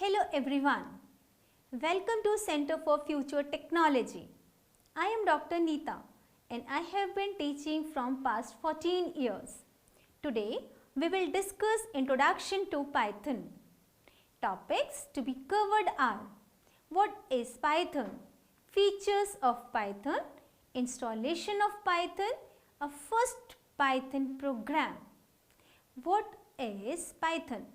Hello everyone. Welcome to Center for Future Technology. I am Dr. Neeta and I have been teaching from past 14 years. Today we will discuss Introduction to Python. Topics to be covered are: what is Python? Features of Python, installation of Python, a first Python program. What is Python?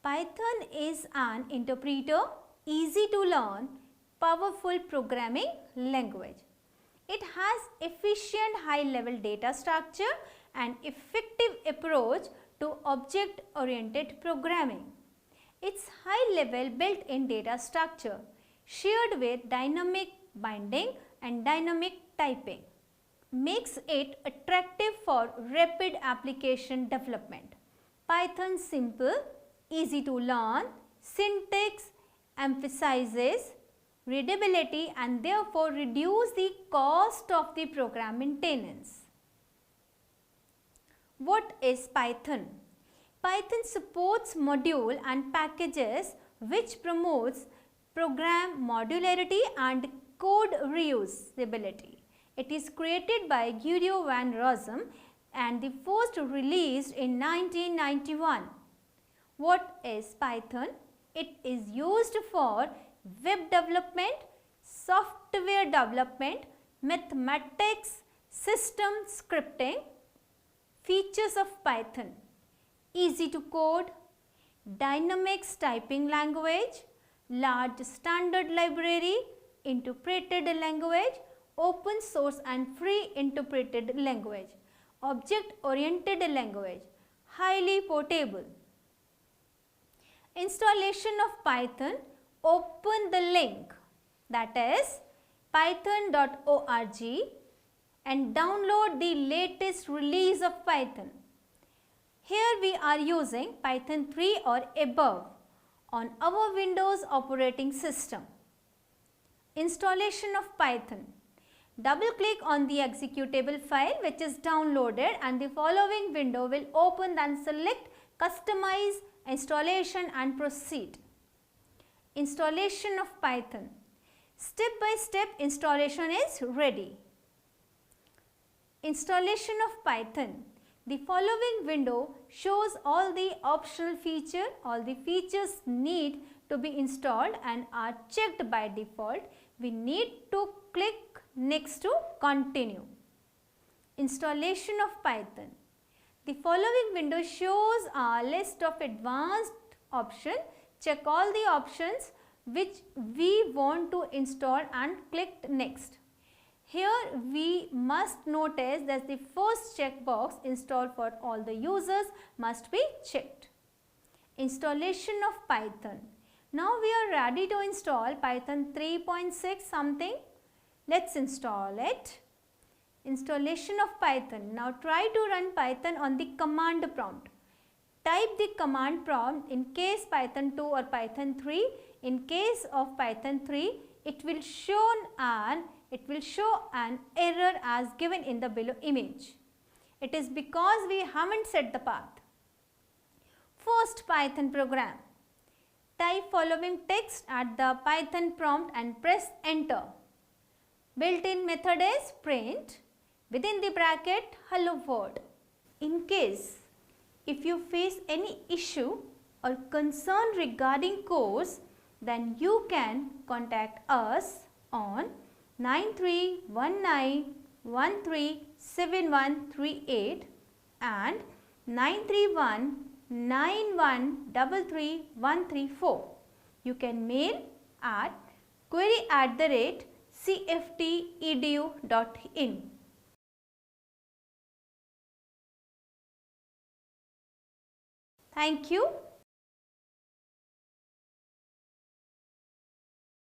Python is an interpreter, easy to learn, powerful programming language. It has efficient high-level data structure and effective approach to object-oriented programming. Its high-level built-in data structure shared with dynamic binding and dynamic typing makes it attractive for rapid application development. Python simple, easy to learn, syntax emphasizes readability and therefore reduce the cost of the program maintenance. What is Python? Python supports module and packages which promotes program modularity and code reusability. It is created by Guido Rossum and the first released in 1991. What is Python? It is used for web development, software development, mathematics, system scripting. Features of Python: easy to code, dynamics typing language, large standard library, interpreted language, open source and free interpreted language, object oriented language, highly portable. Installation of Python: open the link, that is python.org, and download the latest release of Python. Here we are using Python 3 or above on our Windows operating system. Installation of Python: double click on the executable file which is downloaded and the following window will open. Then select Customize Installation and proceed. Installation of Python: step by step installation is ready. Installation of Python: the following window shows all the optional features. All the features need to be installed and are checked by default. We need to click next to continue. Installation of Python: the following window shows a list of advanced options. Check all the options which we want to install and click next. Here we must notice that the first checkbox, install for all the users, must be checked. Installation of Python: now we are ready to install Python 3.6 something. Let's install it. Installation of Python: now try to run Python on the command prompt. Type the command prompt in case Python 2 or Python 3. In case of Python 3, it will show an error as given in the below image. It is because we haven't set the path. First Python program: type following text at the Python prompt and press enter. Built-in method is print within the bracket hello world. In case if you face any issue or concern regarding course, then you can contact us on 9319137138 and 93191333134. You can mail at query@cftedu.in. Thank you.